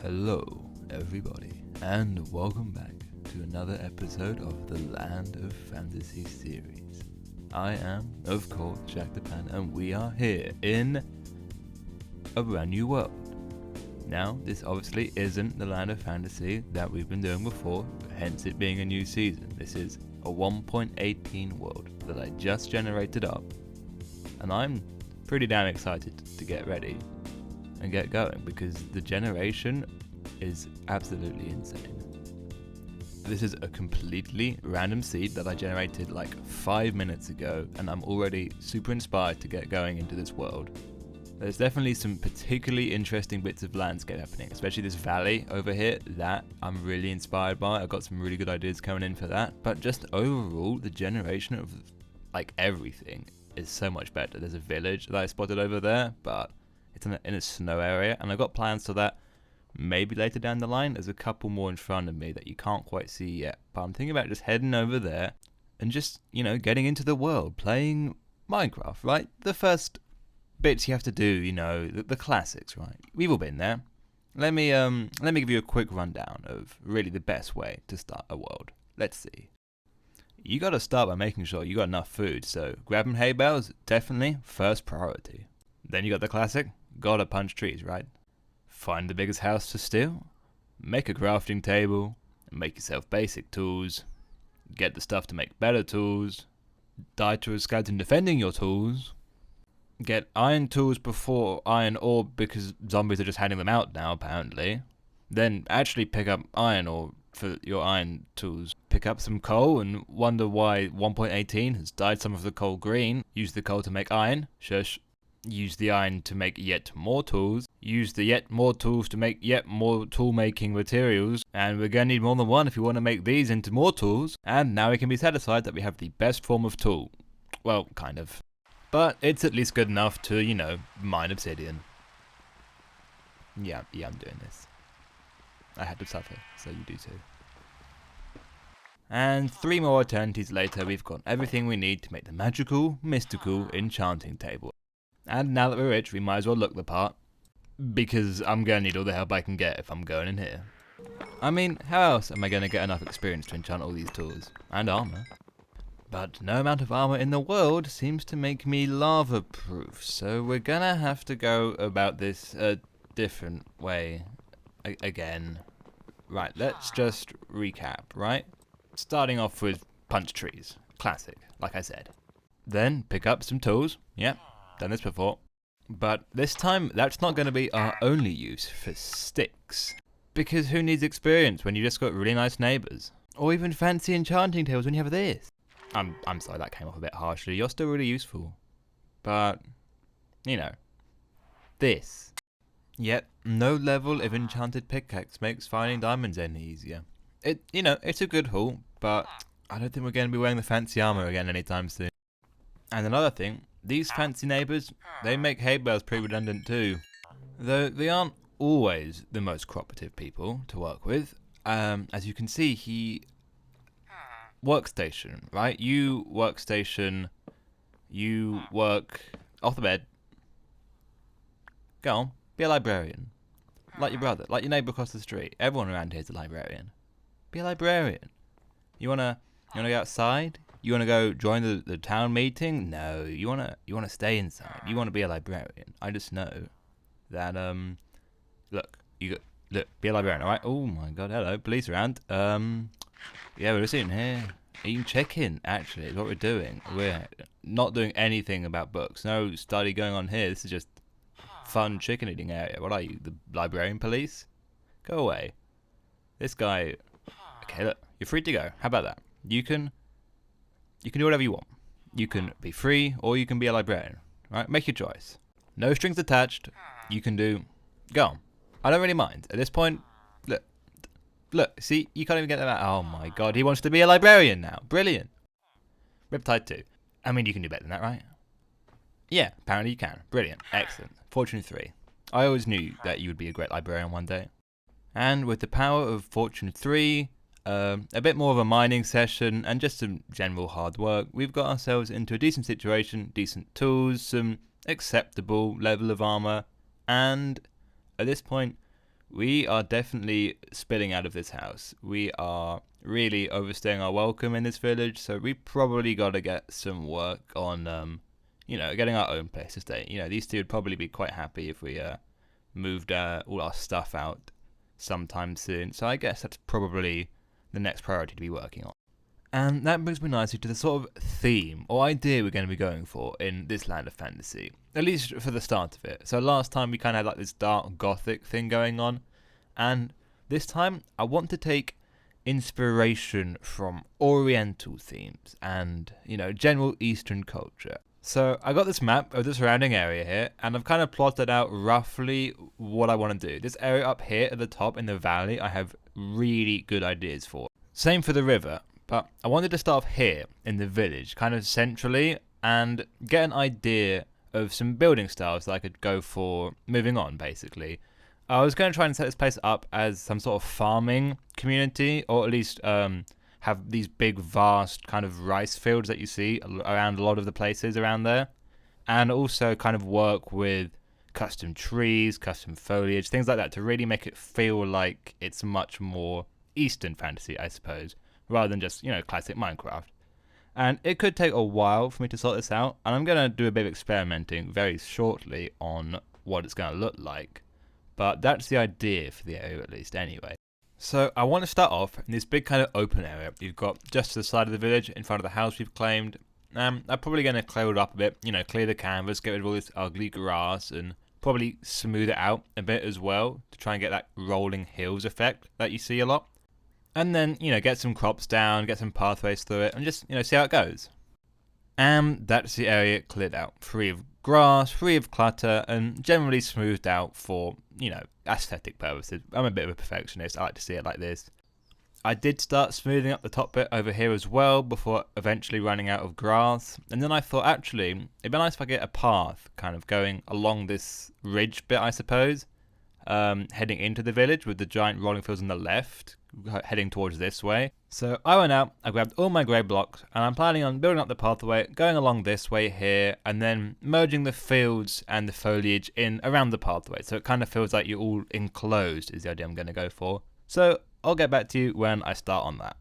Hello, everybody, and welcome back to another episode of the Land of Fantasy series. I am, of course, Jack the Pan, and we are here in a brand new world. Now, this obviously isn't the Land of Fantasy that we've been doing before, hence it being a new season. This is a 1.18 world that I just generated up, and I'm pretty damn excited to get ready and get going because the generation is absolutely insane. This is a completely random seed that I generated like 5 minutes ago, and I'm already super inspired to get going into this world. There's definitely some particularly interesting bits of landscape happening, especially this valley over here that I'm really inspired by. I've got some really good ideas coming in for that, but just overall the generation of like everything is so much better. There's a village that I spotted over there, but it's in a snow area, and I've got plans for that maybe later down the line. There's a couple more in front of me that you can't quite see yet, but I'm thinking about just heading over there and just, getting into the world, playing Minecraft, right? The first bits you have to do, the classics, right? We've all been there. Let me give you a quick rundown of really the best way to start a world. Let's see. You got to start by making sure you got enough food, so grabbing hay bales, definitely first priority. Then you got the classic, gotta punch trees, right? Find the biggest house to steal, make a crafting table, make yourself basic tools, get the stuff to make better tools, die to a skeleton defending your tools, get iron tools before iron ore because zombies are just handing them out now apparently, then actually pick up iron ore for your iron tools, pick up some coal and wonder why 1.18 has dyed some of the coal green, use the coal to make iron, shush. Use the iron to make yet more tools, use the yet more tools to make yet more tool making materials, and we're gonna need more than one if we want to make these into more tools, and now we can be satisfied that we have the best form of tool. Well, kind of. But it's at least good enough to, mine obsidian. Yeah, I'm doing this. I had to suffer, so you do too. And 3 more eternities later, we've got everything we need to make the magical, mystical, enchanting table. And now that we're rich, we might as well look the part, because I'm going to need all the help I can get if I'm going in here. I mean, how else am I going to get enough experience to enchant all these tools? And armor. But no amount of armor in the world seems to make me lava-proof, so we're going to have to go about this a different way again. Right, let's just recap, right? Starting off with punch trees. Classic, like I said. Then pick up some tools. Yep. Done this before, but this time that's not going to be our only use for sticks, because who needs experience when you just got really nice neighbours, or even fancy enchanting tables when you have this? I'm sorry, that came off a bit harshly. You're still really useful, but this. Yet no level of enchanted pickaxe makes finding diamonds any easier. It's a good haul, but I don't think we're going to be wearing the fancy armour again anytime soon. And another thing, these fancy neighbours, they make hay bales pretty redundant too. Though they aren't always the most cooperative people to work with. As you can see, workstation, right? You workstation, you work off the bed. Go on, be a librarian. Like your brother, like your neighbour across the street. Everyone around here is a librarian. Be a librarian. You wanna go outside? You want to go join the town meeting? No, you wanna stay inside. You want to be a librarian. I just know that look, be a librarian, all right? Oh my God, hello, police around. Yeah, we're just sitting here eating chicken. Actually, is what we're doing. We're not doing anything about books. No study going on here. This is just fun chicken eating area. What are you, the librarian police? Go away. This guy. Okay, look, you're free to go. How about that? You can do whatever you want. You can be free, or you can be a librarian. Right? Make your choice. No strings attached. You can do. Go on. I don't really mind. At this point, look. See, you can't even get that out. Oh my God, he wants to be a librarian now. Brilliant. Riptide 2. I mean, you can do better than that, right? Yeah, apparently you can. Brilliant. Excellent. Fortune 3. I always knew that you would be a great librarian one day. And with the power of Fortune 3, a bit more of a mining session, and just some general hard work, we've got ourselves into a decent situation, decent tools, some acceptable level of armor, and at this point, we are definitely spilling out of this house. We are really overstaying our welcome in this village, so we probably got to get some work on, getting our own place to stay. These two would probably be quite happy if we moved all our stuff out sometime soon. So I guess that's probably the next priority to be working on. And that brings me nicely to the sort of theme or idea we're going to be going for in this land of fantasy, at least for the start of it. So last time we kind of had like this dark gothic thing going on, and this time I want to take inspiration from Oriental themes and, general Eastern culture. So I got this map of the surrounding area here, and I've kind of plotted out roughly what I want to do. This area up here at the top in the valley, I have really good ideas for. Same for the river. But I wanted to start off here in the village, kind of centrally, and get an idea of some building styles that I could go for moving on, basically. I was going to try and set this place up as some sort of farming community, or at least have these big, vast kind of rice fields that you see around a lot of the places around there. And also kind of work with custom trees, custom foliage, things like that to really make it feel like it's much more Eastern fantasy, I suppose, rather than just, classic Minecraft. And it could take a while for me to sort this out, and I'm going to do a bit of experimenting very shortly on what it's going to look like. But that's the idea for the area, at least, anyway. So I want to start off in this big kind of open area you've got just to the side of the village, in front of the house we've claimed. I'm probably going to clear it up a bit, clear the canvas, get rid of all this ugly grass, and probably smooth it out a bit as well, to try and get that rolling hills effect that you see a lot. And then, get some crops down, get some pathways through it, and just, see how it goes. And that's the area cleared out, free of grass, free of clutter, and generally smoothed out for, aesthetic purposes. I'm a bit of a perfectionist, I like to see it like this. I did start smoothing up the top bit over here as well, before eventually running out of grass. And then I thought, actually, it'd be nice if I get a path kind of going along this ridge bit, I suppose, heading into the village with the giant rolling fields on the left, heading towards this way. So I went out, I grabbed all my grey blocks, and I'm planning on building up the pathway, going along this way here, and then merging the fields and the foliage in around the pathway. So it kind of feels like you're all enclosed is the idea I'm going to go for. So I'll get back to you when I start on that.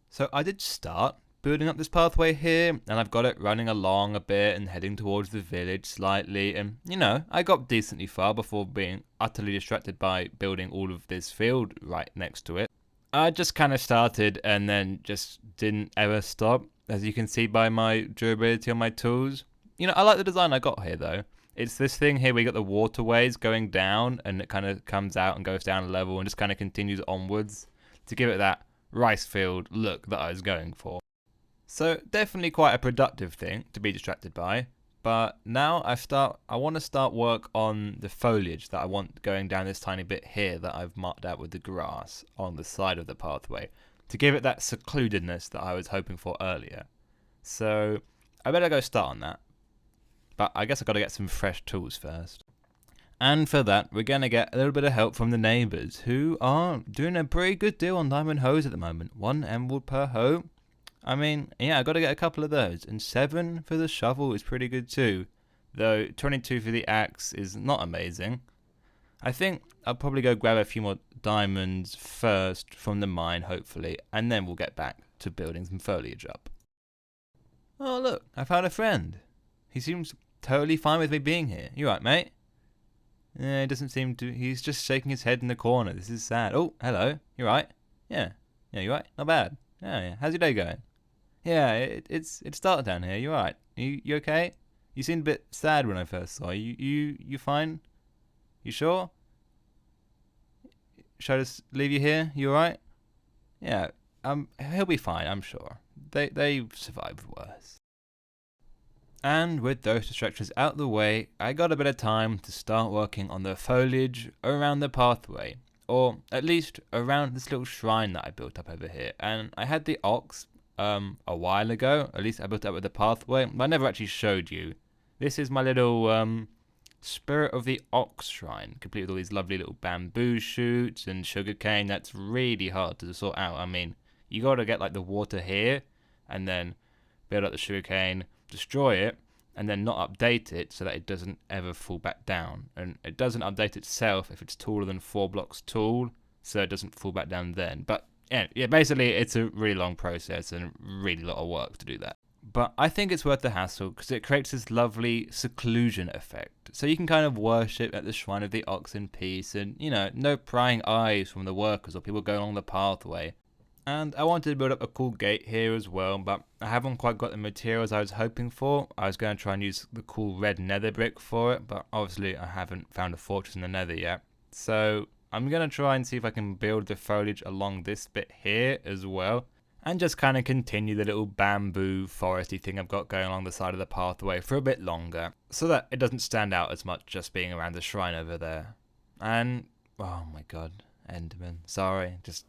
So I did start building up this pathway here, and I've got it running along a bit and heading towards the village slightly, and I got decently far before being utterly distracted by building all of this field right next to it. I just kind of started and then just didn't ever stop, as you can see by my durability on my tools. I like the design I got here though. It's this thing here where you got the waterways going down, and it kind of comes out and goes down a level and just kind of continues onwards to give it that rice field look that I was going for. So definitely quite a productive thing to be distracted by, but now I want to start work on the foliage that I want going down this tiny bit here that I've marked out with the grass on the side of the pathway to give it that secludedness that I was hoping for earlier. So I better go start on that, but I guess I've got to get some fresh tools first. And for that, we're going to get a little bit of help from the neighbours, who are doing a pretty good deal on diamond hoes at the moment. 1 emerald per hoe. I mean, yeah, I got to get a couple of those, and 7 for the shovel is pretty good too, though 22 for the axe is not amazing. I think I'll probably go grab a few more diamonds first from the mine, hopefully, and then we'll get back to building some foliage up. Oh look, I found a friend. He seems totally fine with me being here. You right, mate? Yeah, he doesn't seem to. He's just shaking his head in the corner. This is sad. Oh, hello. You right? Yeah, you right? Not bad. Yeah. How's your day going? Yeah, it's dark down here. You alright? You okay? You seemed a bit sad when I first saw you. You fine? You sure? Should I just leave you here? You alright? Yeah, he'll be fine, I'm sure. They've survived worse. And with those distractions out the way, I got a bit of time to start working on the foliage around the pathway, or at least around this little shrine that I built up over here. And I had the ox a while ago. At least I built it up with the pathway, but I never actually showed you. This is my little Spirit of the Ox shrine, complete with all these lovely little bamboo shoots and sugarcane. That's really hard to sort out. I mean, you got to get like the water here, and then build up the sugarcane, destroy it, and then not update it so that it doesn't ever fall back down. And it doesn't update itself if it's taller than 4 blocks tall, so it doesn't fall back down then. But yeah, basically it's a really long process and really a lot of work to do that. But I think it's worth the hassle because it creates this lovely seclusion effect. So you can kind of worship at the shrine of the ox in peace and, no prying eyes from the workers or people going along the pathway. And I wanted to build up a cool gate here as well, but I haven't quite got the materials I was hoping for. I was going to try and use the cool red nether brick for it, but obviously I haven't found a fortress in the nether yet. So I'm going to try and see if I can build the foliage along this bit here as well. And just kind of continue the little bamboo foresty thing I've got going along the side of the pathway for a bit longer, so that it doesn't stand out as much just being around the shrine over there. And, oh my god, Enderman, sorry, just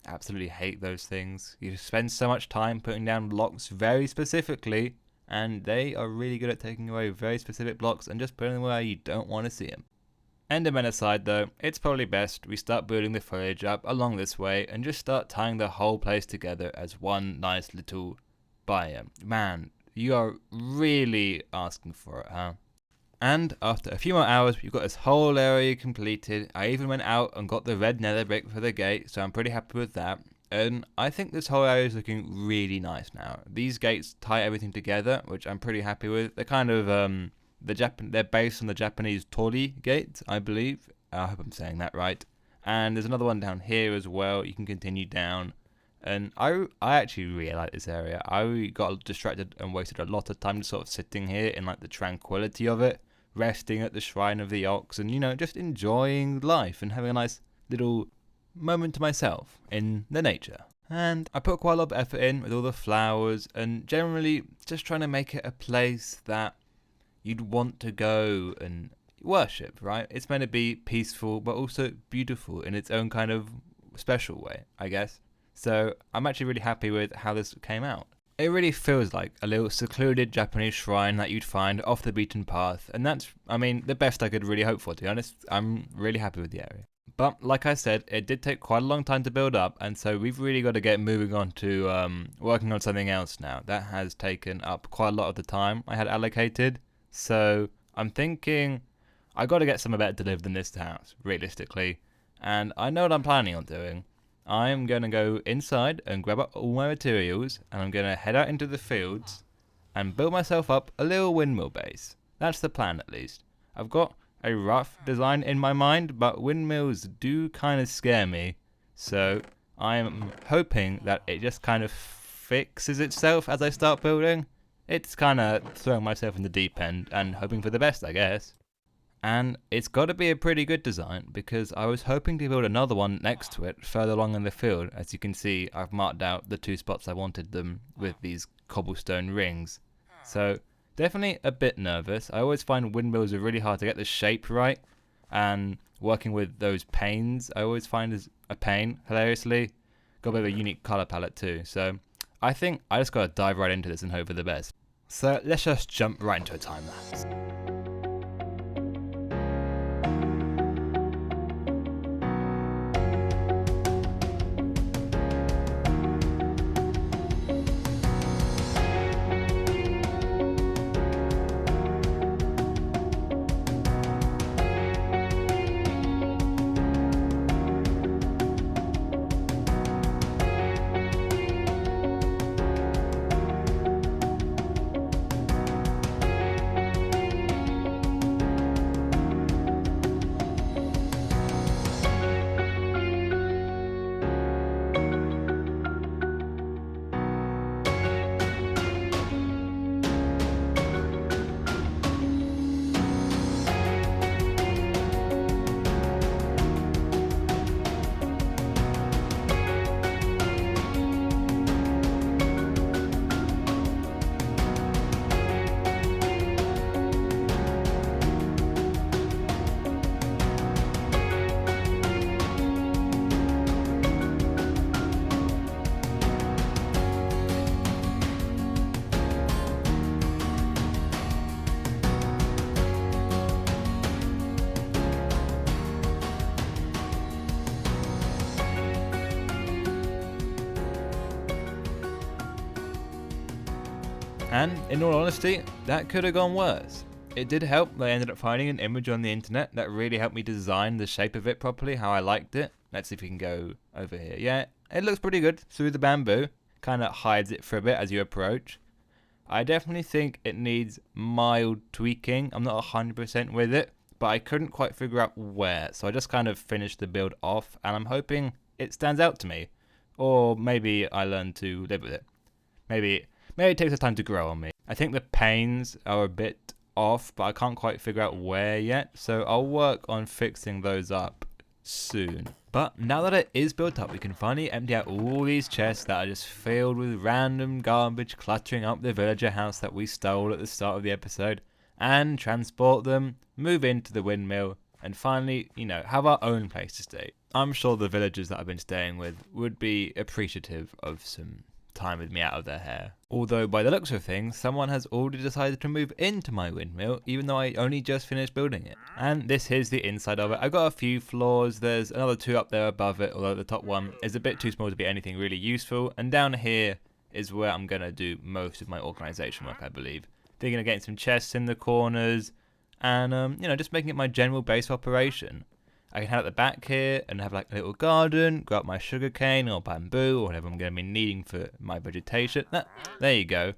absolutely hate those things. You spend so much time putting down blocks very specifically, and they are really good at taking away very specific blocks and just putting them where you don't want to see them. Endermen aside though, it's probably best we start building the foliage up along this way and just start tying the whole place together as one nice little biome. Man, you are really asking for it, huh? And after a few more hours, we've got this whole area completed. I even went out and got the red nether brick for the gate, so I'm pretty happy with that. And I think this whole area is looking really nice now. These gates tie everything together, which I'm pretty happy with. They're kind of they're based on the Japanese torii gate, I believe. I hope I'm saying that right. And there's another one down here as well. You can continue down. And I actually really like this area. I got distracted and wasted a lot of time just sort of sitting here in like the tranquility of it, resting at the shrine of the ox and, just enjoying life and having a nice little moment to myself in the nature. And I put quite a lot of effort in with all the flowers and generally just trying to make it a place that you'd want to go and worship, right? It's meant to be peaceful, but also beautiful in its own kind of special way, I guess. So I'm actually really happy with how this came out. It really feels like a little secluded Japanese shrine that you'd find off the beaten path. And that's, the best I could really hope for, to be honest. I'm really happy with the area. But like I said, it did take quite a long time to build up, and so we've really got to get moving on to working on something else now. That has taken up quite a lot of the time I had allocated. So I'm thinking I got to get somewhere better to live than this house, realistically. And I know what I'm planning on doing. I'm going to go inside and grab up all my materials, and I'm going to head out into the fields and build myself up a little windmill base. That's the plan, at least. I've got a rough design in my mind, but windmills do kind of scare me. So I'm hoping that it just kind of fixes itself as I start building. It's kind of throwing myself in the deep end and hoping for the best, I guess. And it's got to be a pretty good design because I was hoping to build another one next to it further along in the field. As you can see, I've marked out the 2 spots I wanted them with these cobblestone rings. So definitely a bit nervous. I always find windmills are really hard to get the shape right, and working with those panes I always find is a pain, hilariously. Got a bit of a unique colour palette too. So I think I just got to dive right into this and hope for the best. So let's just jump right into a time lapse. And in all honesty, that could have gone worse. It did help that I ended up finding an image on the internet that really helped me design the shape of it properly, how I liked it. Let's see if we can go over here. Yeah, it looks pretty good through the bamboo. Kind of hides it for a bit as you approach. I definitely think it needs mild tweaking. I'm not 100% with it, but I couldn't quite figure out where. So I just kind of finished the build off, and I'm hoping it stands out to me. Or maybe I learn to live with it. Maybe it takes some time to grow on me. I think the panes are a bit off, but I can't quite figure out where yet, so I'll work on fixing those up soon. But now that it is built up, we can finally empty out all these chests that are just filled with random garbage cluttering up the villager house that we stole at the start of the episode, and transport them, move into the windmill, and finally, have our own place to stay. I'm sure the villagers that I've been staying with would be appreciative of some time with me out of their hair. Although by the looks of things, someone has already decided to move into my windmill, even though I only just finished building it. And this is the inside of it. I've got a few floors, there's another 2 up there above it, although the top one is a bit too small to be anything really useful. And down here is where I'm going to do most of my organisation work, I believe. Thinking of getting some chests in the corners, and just making it my general base operation. I can have at the back here and have like a little garden, grow up my sugarcane or bamboo or whatever I'm going to be needing for my vegetation. There you go.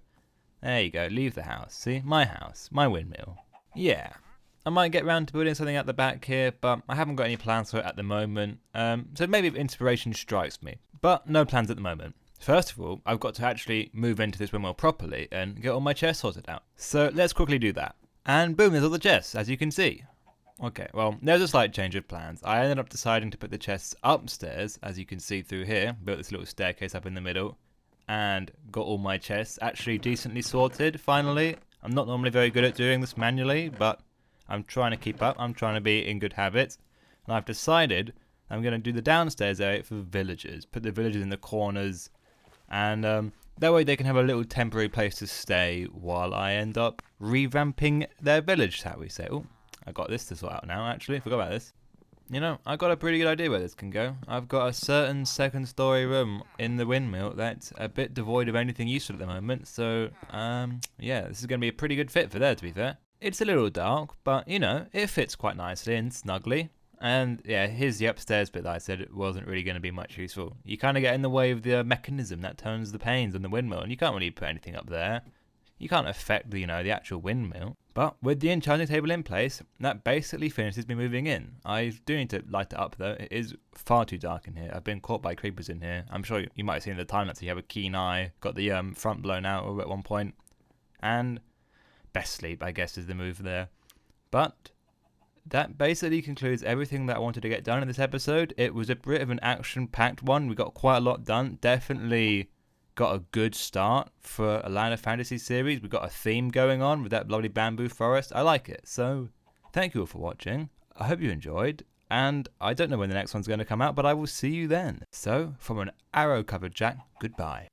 There you go. Leave the house. See? My house. My windmill. Yeah. I might get around to building something at the back here, but I haven't got any plans for it at the moment. So maybe if inspiration strikes me. But no plans at the moment. First of all, I've got to actually move into this windmill properly and get all my chests sorted out. So let's quickly do that. And boom, there's all the chests, as you can see. Okay, well, there's a slight change of plans. I ended up deciding to put the chests upstairs, as you can see through here. Built this little staircase up in the middle, and got all my chests actually decently sorted, finally. I'm not normally very good at doing this manually, but I'm trying to keep up. I'm trying to be in good habits. And I've decided I'm going to do the downstairs area for the villagers. Put the villagers in the corners, and that way they can have a little temporary place to stay while I end up revamping their village, shall we say. Ooh. I got this to sort out now, actually. Forgot about this. I got a pretty good idea where this can go. I've got a certain second story room in the windmill that's a bit devoid of anything useful at the moment. So, yeah, this is going to be a pretty good fit for there, to be fair. It's a little dark, but, it fits quite nicely and snugly. And, yeah, here's the upstairs bit that I said it wasn't really going to be much useful. You kind of get in the way of the mechanism that turns the panes on the windmill, and you can't really put anything up there. You can't affect the actual windmill. But with the enchanting table in place, that basically finishes me moving in. I do need to light it up though. It is far too dark in here. I've been caught by creepers in here. I'm sure you might have seen in the time-lapse you have a keen eye. Got the front blown out at one point. And best sleep, I guess, is the move there. But that basically concludes everything that I wanted to get done in this episode. It was a bit of an action-packed one. We got quite a lot done. Definitely got a good start for a Land of Fantasy series. We've got a theme going on with that lovely bamboo forest. I like it. So, thank you all for watching. I hope you enjoyed. And I don't know when the next one's going to come out, but I will see you then. So, from an arrow-covered Jack, goodbye.